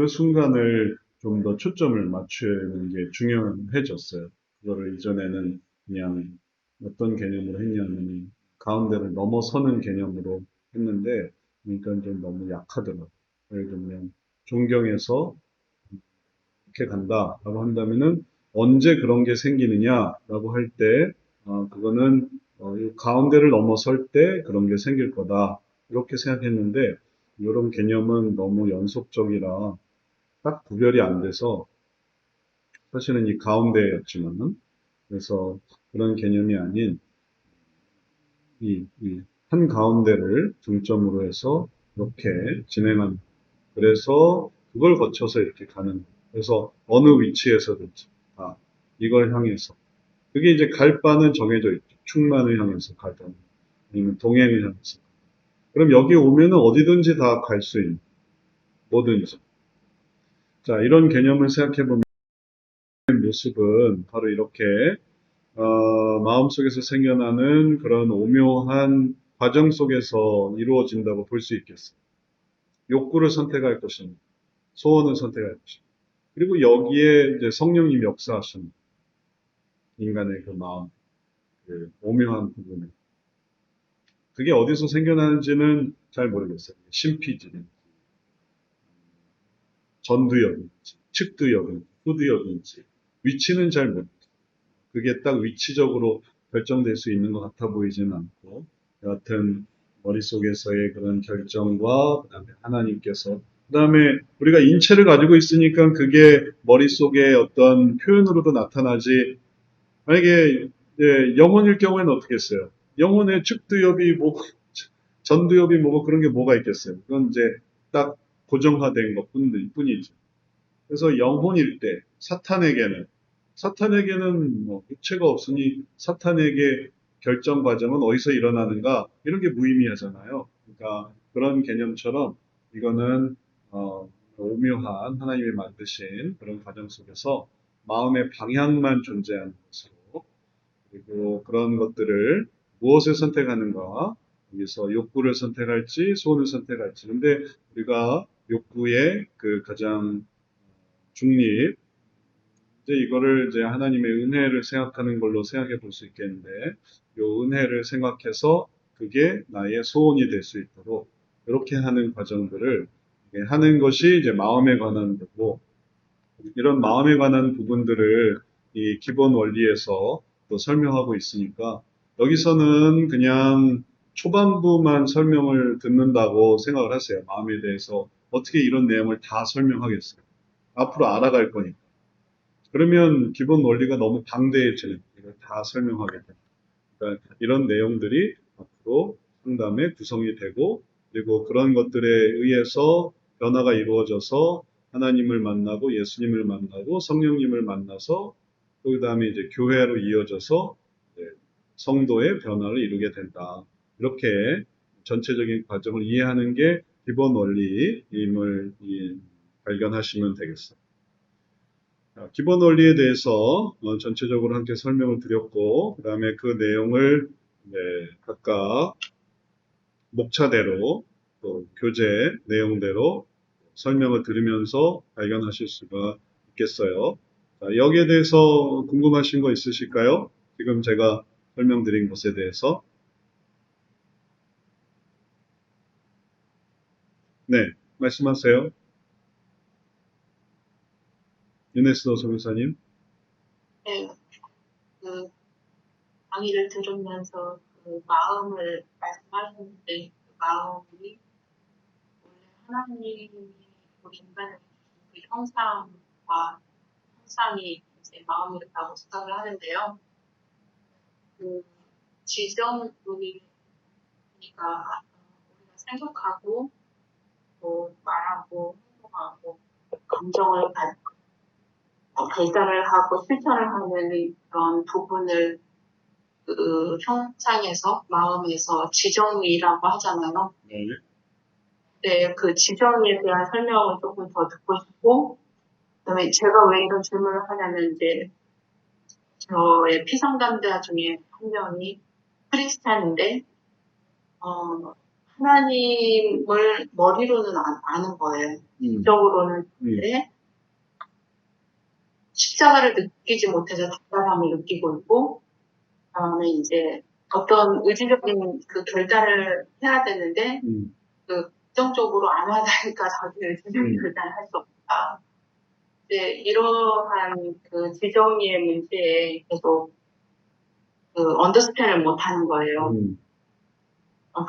순간을 좀 더 초점을 맞추는 게 중요해졌어요. 그거를 이전에는 그냥 어떤 개념으로 했냐면 가운데를 넘어서는 개념으로 했는데 그러니까 좀 너무 약하더라고요. 예를 들면 존경해서 이렇게 간다라고 한다면은 언제 그런 게 생기느냐라고 할 때 그거는 이 가운데를 넘어설 때 그런 게 생길 거다 이렇게 생각했는데 이런 개념은 너무 연속적이라 딱 구별이 안 돼서 사실은 이 가운데였지만은 그래서 그런 개념이 아닌 이 한가운데를 중점으로 해서 이렇게 진행한, 그래서 그걸 거쳐서 이렇게 가는, 그래서 어느 위치에서든지, 이걸 향해서. 그게 이제 갈 바는 정해져 있죠. 충만을 향해서 가든, 아니면 동행을 향해서. 그럼 여기 오면은 어디든지 다 갈 수 있는, 뭐든지. 자, 이런 개념을 생각해 보면 모습은 바로 이렇게 마음속에서 생겨나는 그런 오묘한 과정 속에서 이루어진다고 볼 수 있겠어요. 욕구를 선택할 것입니다. 소원을 선택할 것입니다. 그리고 여기에 이제 성령님 역사하신 인간의 그 마음, 그 오묘한 부분에. 그게 어디서 생겨나는지는 잘 모르겠어요. 신피지, 전두엽인지, 측두엽인지, 후두엽인지, 위치는 잘 모르겠어요. 그게 딱 위치적으로 결정될 수 있는 것 같아 보이지는 않고, 여하튼 머릿속에서의 그런 결정과 그다음에 하나님께서 그다음에 우리가 인체를 가지고 있으니까 그게 머릿속에 어떤 표현으로도 나타나지. 만약에 영혼일 경우에는 어떻게 했어요? 영혼의 측두엽이 뭐고 전두엽이 뭐고 그런 게 뭐가 있겠어요? 그건 이제 딱 고정화된 것뿐이죠. 그래서 영혼일 때 사탄에게는 뭐 육체가 없으니 사탄에게 결정 과정은 어디서 일어나는가 이런 게 무의미하잖아요. 그러니까 그런 개념처럼 이거는 오묘한 하나님이 만드신 그런 과정 속에서 마음의 방향만 존재하는 것으로, 그리고 그런 것들을 무엇을 선택하는가, 여기서 욕구를 선택할지 소원을 선택할지. 근데 우리가 욕구의 그 가장 중립, 이제 이거를 이제 하나님의 은혜를 생각하는 걸로 생각해 볼 수 있겠는데, 요 은혜를 생각해서 그게 나의 소원이 될 수 있도록 이렇게 하는 과정들을 하는 것이 이제 마음에 관한 거고, 이런 마음에 관한 부분들을 이 기본 원리에서 또 설명하고 있으니까, 여기서는 그냥 초반부만 설명을 듣는다고 생각을 하세요. 마음에 대해서 어떻게 이런 내용을 다 설명하겠어요. 앞으로 알아갈 거니까. 그러면 기본 원리가 너무 방대해지는, 이걸 다 설명하게 됩니다. 그러니까 이런 내용들이 앞으로 상담의 구성이 되고, 그리고 그런 것들에 의해서 변화가 이루어져서 하나님을 만나고 예수님을 만나고 성령님을 만나서 그 다음에 이제 교회로 이어져서 이제 성도의 변화를 이루게 된다. 이렇게 전체적인 과정을 이해하는 게 기본 원리임을 발견하시면 되겠어요. 기본 원리에 대해서 전체적으로 함께 설명을 드렸고, 그 다음에 그 내용을 각각 목차대로 또 교재 내용대로 설명을 들으면서 발견하실 수가 있겠어요. 자, 여기에 대해서 궁금하신 거 있으실까요? 지금 제가 설명드린 것에 대해서. 네, 말씀하세요. 유네스도 소교사님. 네, 그 강의를 들으면서 그 마음을 말씀하셨는데 그 마음이 원래 하나님이 우리 인간에게 주신 그 형상이 이제 마음이라고 생각을 하는데요. 그 지정론이 그러니까 우리가 생각하고 또 말하고 행동하고 감정을 발달을 하고 실천을 하는 그런 부분을 그 형상에서 마음에서 지정이라고 하잖아요. 네. 네, 그 지정에 대한 설명을 조금 더 듣고 싶고, 그다음에 제가 왜 이런 질문을 하냐면 이제 저의 피상담자 중에 한 명이 크리스찬인데 하나님을 머리로는 아는 거예요. 영적으로는. 근데 십자가를 느끼지 못해서 답답함을 느끼고 있고, 그다음에 이제 어떤 의지적인 그 결단을 해야 되는데 그 긍정적으로 안 하다니까 자기 의지적인 결단을 할 수 없다. 이제 이러한 그 지정의의 문제에 계속 그 언더스탠을 못 하는 거예요.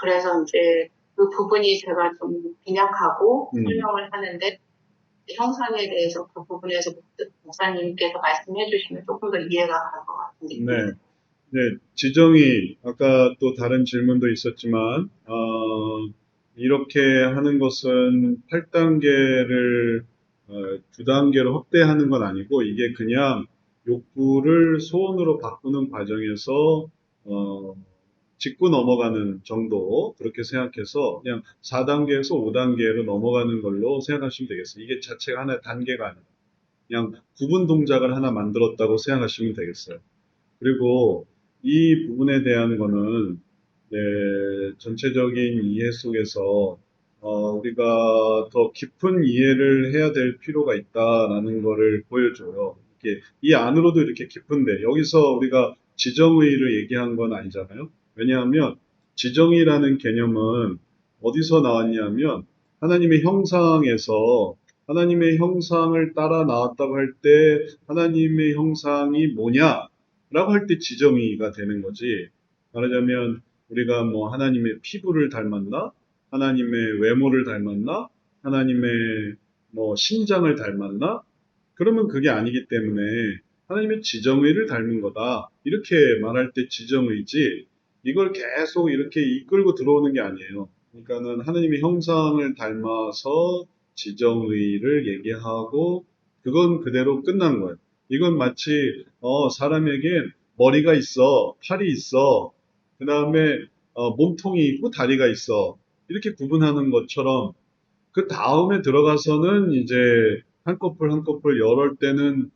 그래서 이제 그 부분이 제가 좀 빈약하고 설명을 하는데 형상에 대해서 그 부분에서 목사님께서 말씀해 주시면 조금 더 이해가 갈 것 같은데. 네. 네, 지정이 아까 또 다른 질문도 있었지만 이렇게 하는 것은 8단계를 2단계로 확대하는 건 아니고 이게 그냥 욕구를 소원으로 바꾸는 과정에서 짚고 넘어가는 정도 그렇게 생각해서 그냥 4단계에서 5단계로 넘어가는 걸로 생각하시면 되겠어요. 이게 자체가 하나의 단계가 아니라 그냥 구분 동작을 하나 만들었다고 생각하시면 되겠어요. 그리고 이 부분에 대한 거는 전체적인 이해 속에서 우리가 더 깊은 이해를 해야 될 필요가 있다라는 거를 보여줘요. 이렇게 이 안으로도 이렇게 깊은데 여기서 우리가 지정의를 얘기한 건 아니잖아요. 왜냐하면 지정의라는 개념은 어디서 나왔냐면 하나님의 형상에서 하나님의 형상을 따라 나왔다고 할 때 하나님의 형상이 뭐냐? 라고 할 때 지정의가 되는 거지. 말하자면 우리가 뭐 하나님의 피부를 닮았나? 하나님의 외모를 닮았나? 하나님의 뭐 신장을 닮았나? 그러면 그게 아니기 때문에 하나님의 지정의를 닮은 거다. 이렇게 말할 때 지정의지 이걸 계속 이렇게 이끌고 들어오는 게 아니에요. 그러니까는 하나님의 형상을 닮아서 지정의를 얘기하고 그건 그대로 끝난 거예요. 이건 마치 사람에게 머리가 있어, 팔이 있어, 그 다음에 몸통이 있고 다리가 있어 이렇게 구분하는 것처럼 그 다음에 들어가서는 이제 한꺼풀 한꺼풀 여럴 때는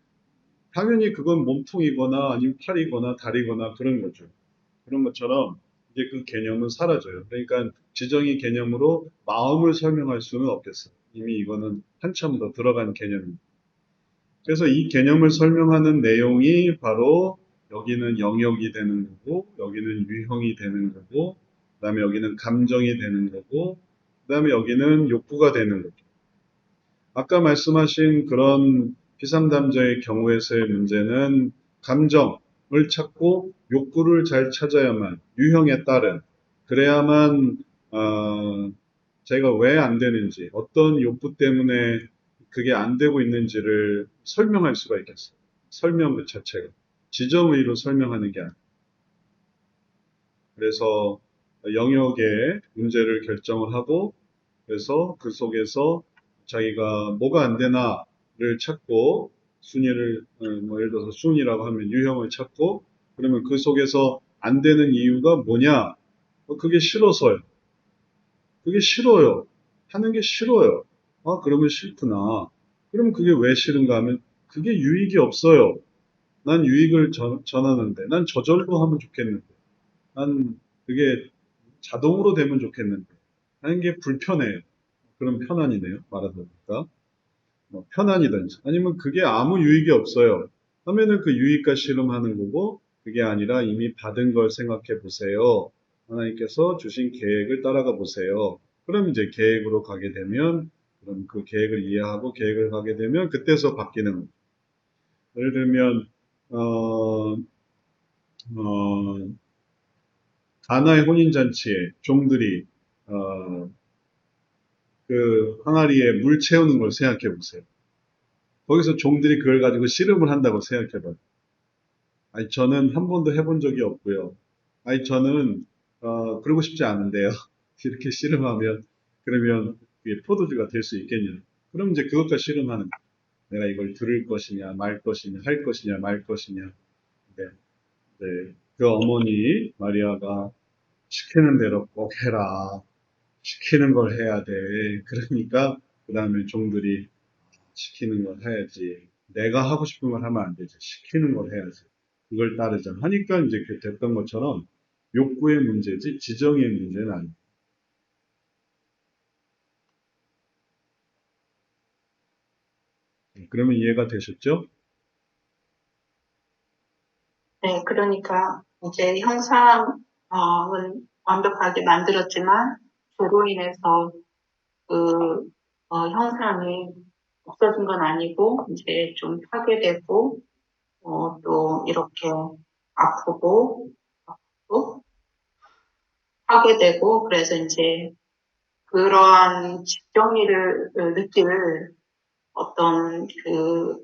당연히 그건 몸통이거나 아니면 팔이거나 다리거나 그런 거죠. 그런 것처럼 이제 그 개념은 사라져요. 그러니까 지정의 개념으로 마음을 설명할 수는 없겠어요. 이미 이거는 한참 더 들어간 개념입니다. 그래서 이 개념을 설명하는 내용이 바로 여기는 영역이 되는 거고, 여기는 유형이 되는 거고, 그 다음에 여기는 감정이 되는 거고, 그 다음에 여기는 욕구가 되는 거죠. 아까 말씀하신 그런 피상담자의 경우에서의 문제는 감정을 찾고 욕구를 잘 찾아야만, 유형에 따른, 그래야만, 제가 왜 안 되는지, 어떤 욕구 때문에 그게 안 되고 있는지를 설명할 수가 있겠어요. 설명 그 자체가. 지정의로 설명하는 게 아니에요. 그래서 영역의 문제를 결정을 하고, 그래서 그 속에서 자기가 뭐가 안 되나를 찾고, 순위를, 뭐 예를 들어서 순위라고 하면 유형을 찾고, 그러면 그 속에서 안 되는 이유가 뭐냐? 그게 싫어서요. 그게 싫어요. 하는 게 싫어요. 아, 그러면 싫구나. 그럼 그게 왜 싫은가 하면 그게 유익이 없어요. 난 유익을 전하는데, 난 저절로 하면 좋겠는데, 난 그게 자동으로 되면 좋겠는데, 하는 게 불편해요. 그런 편안이네요. 말하다 보니까. 뭐 편안이든지, 아니면 그게 아무 유익이 없어요. 하면은 그 유익과 씨름하는 거고, 그게 아니라 이미 받은 걸 생각해 보세요. 하나님께서 주신 계획을 따라가 보세요. 그럼 이제 계획으로 가게 되면, 그럼 그 계획을 이해하고 계획을 가게 되면, 그때서 바뀌는 거예요. 예를 들면, 어, 어, 가나의 혼인잔치에 종들이, 어, 그 항아리에 물 채우는 걸 생각해 보세요. 거기서 종들이 그걸 가지고 씨름을 한다고 생각해 봐요. 아니, 저는 한 번도 해본 적이 없고요. 아니, 저는, 그러고 싶지 않은데요. 이렇게 씨름하면, 그러면 그게 포도주가 될 수 있겠냐. 그럼 이제 그것과 씨름하는 거예요. 내가 이걸 들을 것이냐, 말 것이냐, 할 것이냐, 말 것이냐. 네, 네. 그 어머니, 마리아가 시키는 대로 꼭 해라. 시키는 걸 해야 돼. 그러니까, 그 다음에 종들이 시키는 걸 해야지. 내가 하고 싶은 걸 하면 안 되지. 시키는 걸 해야지. 그걸 따르자. 하니까 이제 그 됐던 것처럼 욕구의 문제지 지정의 문제는 아니에요. 그러면 이해가 되셨죠? 네, 그러니까 이제 형상은 완벽하게 만들었지만 죄로 인해서 그 형상이 없어진 건 아니고 이제 좀 파괴되고 또 이렇게 아프고 또 파괴되고 그래서 이제 그러한 정의를 느낄 어떤 그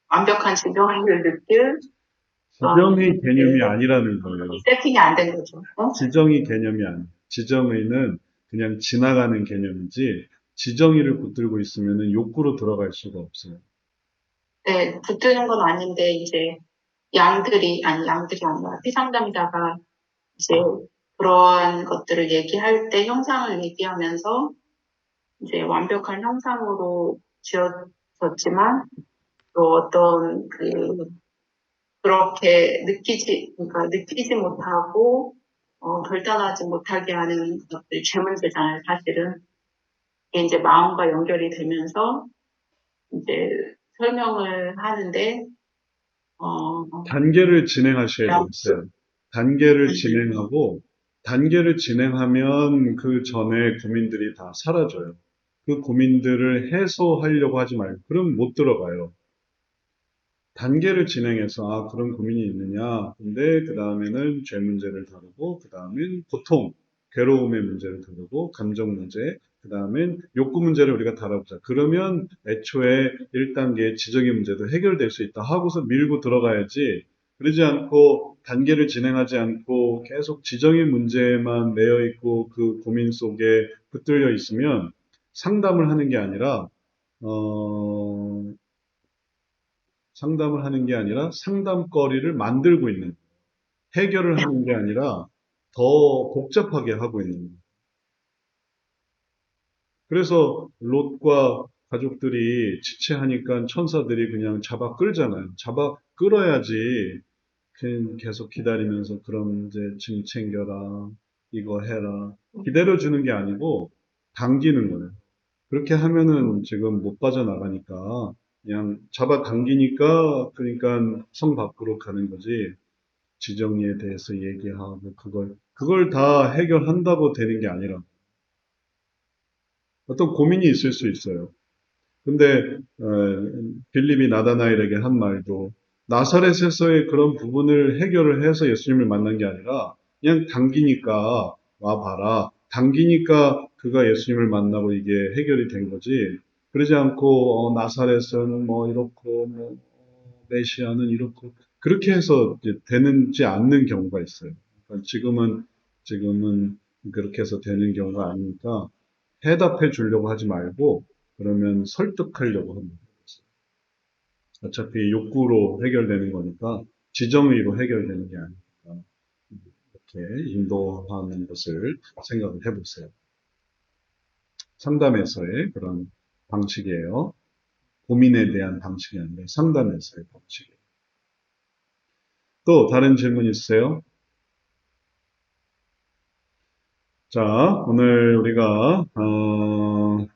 완벽한 진정의를 느낄 지정의 개념이 아니라는 거예요. 세팅이 안 된 거죠. 지정의 개념이 아니에요. 지정의는 그냥 지나가는 개념이지 지정의를 붙들고 있으면 욕구로 들어갈 수가 없어요. 네, 붙드는 건 아닌데 이제 양들이 아니라 피상담자가 이제 그러한 것들을 얘기할 때 형상을 얘기하면서 이제 완벽한 형상으로 지어졌지만 또 어떤 그렇게 그러니까 느끼지 못하고 결단하지 못하게 하는 것들 죄문제잖아요, 사실은. 이게 이제 마음과 연결이 되면서 이제 설명을 하는데 단계를 진행하셔야 되겠어요. 단계를 진행하고, 단계를 진행하면 그 전에 고민들이 다 사라져요. 그 고민들을 해소하려고 하지 말고, 그럼 못 들어가요. 단계를 진행해서, 아, 그런 고민이 있느냐. 근데 그 다음에는 죄 문제를 다루고, 그 다음엔 고통, 괴로움의 문제를 다루고, 감정 문제, 그 다음엔 욕구 문제를 우리가 다뤄보자. 그러면 애초에 1단계 지적인 문제도 해결될 수 있다 하고서 밀고 들어가야지. 그러지 않고 단계를 진행하지 않고 계속 지정의 문제만 매여 있고 그 고민 속에 붙들려 있으면 상담을 하는 게 아니라, 어, 상담을 하는 게 아니라 상담거리를 만들고 있는, 해결을 하는 게 아니라 더 복잡하게 하고 있는. 그래서 롯과 가족들이 지체하니까 천사들이 그냥 잡아 끌잖아요. 잡아 끌어야지 그냥 계속 기다리면서 그럼 이제 짐 챙겨라, 이거 해라. 기다려주는 게 아니고 당기는 거예요. 그렇게 하면은 지금 못 빠져나가니까 그냥 잡아 당기니까 그러니까 성 밖으로 가는 거지. 지정에 대해서 얘기하고 그걸 다 해결한다고 되는 게 아니라 어떤 고민이 있을 수 있어요. 근데 빌립이 나다나엘에게 한 말도 나사렛에서의 그런 부분을 해결을 해서 예수님을 만난 게 아니라 그냥 당기니까 와 봐라. 당기니까 그가 예수님을 만나고 이게 해결이 된 거지. 그러지 않고 나사렛은 뭐 이렇고 뭐 메시아는 이렇고 그렇게 해서 이제 되는지 않는 경우가 있어요. 그러니까 지금은 그렇게 해서 되는 경우가 아니니까 해답해 주려고 하지 말고 그러면 설득하려고 합니다. 어차피 욕구로 해결되는 거니까 지정의로 해결되는 게 아니니까 이렇게 인도하는 것을 생각을 해보세요. 상담에서의 그런 방식이에요. 고민에 대한 방식이 아니라 상담에서의 방식이에요. 또 다른 질문 있으세요? 자, 오늘 우리가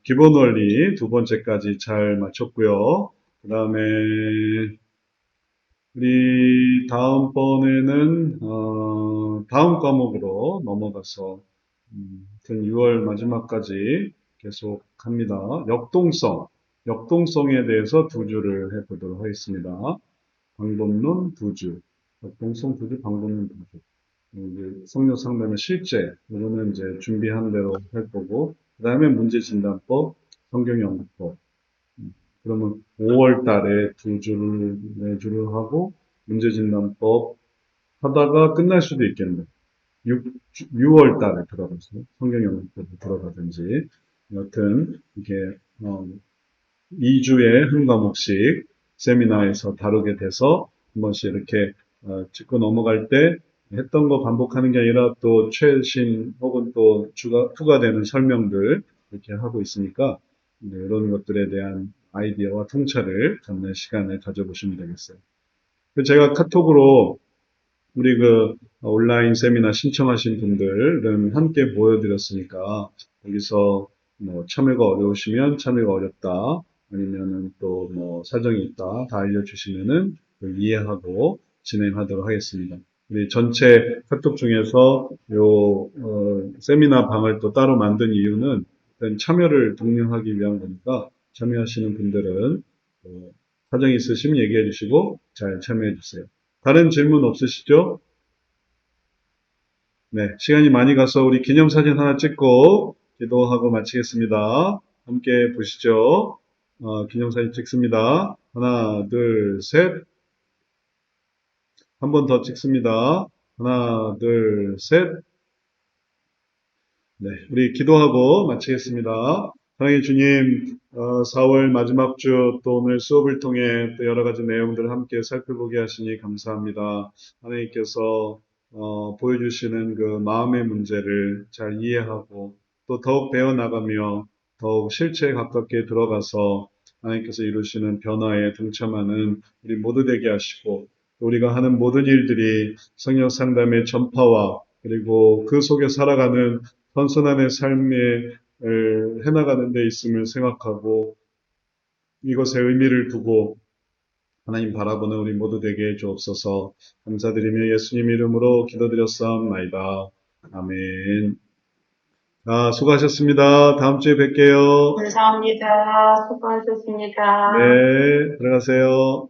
기본 원리 두 번째까지 잘 마쳤고요. 그 다음에 우리 다음번에는 다음 과목으로 넘어가서 6월 마지막까지 계속 합니다. 역동성에 대해서 두 주를 해보도록 하겠습니다. 방법론 두 주, 역동성 두 주, 방법론 두 주. 이제 성역 상담의 실제, 이거는 이제 준비한 대로 할 거고, 그 다음에 문제진단법, 성경연구법. 그러면 5월 달에 두 주를, 네 주를 하고, 문제진단법 하다가 끝날 수도 있겠네. 6월 달에 들어가서 성경연구법에 들어가든지, 여튼, 이게, 2주에 한 과목씩 세미나에서 다루게 돼서 한 번씩 이렇게 짚고 넘어갈 때 했던 거 반복하는 게 아니라 또 최신 혹은 또 추가되는 설명들 이렇게 하고 있으니까 이런 것들에 대한 아이디어와 통찰을 갖는 시간을 가져보시면 되겠어요. 제가 카톡으로 우리 온라인 세미나 신청하신 분들은 함께 보여드렸으니까 거기서 뭐 참여가 어려우시면 참여가 어렵다 아니면은 또 뭐 사정이 있다 다 알려주시면은 이해하고 진행하도록 하겠습니다. 우리 전체 카톡 중에서 세미나 방을 또 따로 만든 이유는 참여를 독려하기 위한 거니까 참여하시는 분들은 사정이 있으시면 얘기해 주시고 잘 참여해 주세요. 다른 질문 없으시죠? 네, 시간이 많이 가서 우리 기념사진 하나 찍고 기도하고 마치겠습니다. 함께 보시죠. 기념사진 찍습니다. 하나, 둘, 셋. 한 번 더 찍습니다. 하나, 둘, 셋. 네, 우리 기도하고 마치겠습니다. 사랑의 주님, 4월 마지막 주 또 오늘 수업을 통해 또 여러 가지 내용들을 함께 살펴보게 하시니 감사합니다. 하나님께서 보여주시는 그 마음의 문제를 잘 이해하고 또 더욱 배워나가며 더욱 실체에 가깝게 들어가서 하나님께서 이루시는 변화에 동참하는 우리 모두 되게 하시고 우리가 하는 모든 일들이 성령 상담의 전파와 그리고 그 속에 살아가는 선선함의 삶을 해나가는 데 있음을 생각하고 이것에 의미를 두고 하나님 바라보는 우리 모두 되게 해주옵소서. 감사드리며 예수님 이름으로 기도드렸사옵나이다. 아멘. 수고하셨습니다. 다음 주에 뵐게요. 감사합니다. 수고하셨습니다. 네, 들어가세요.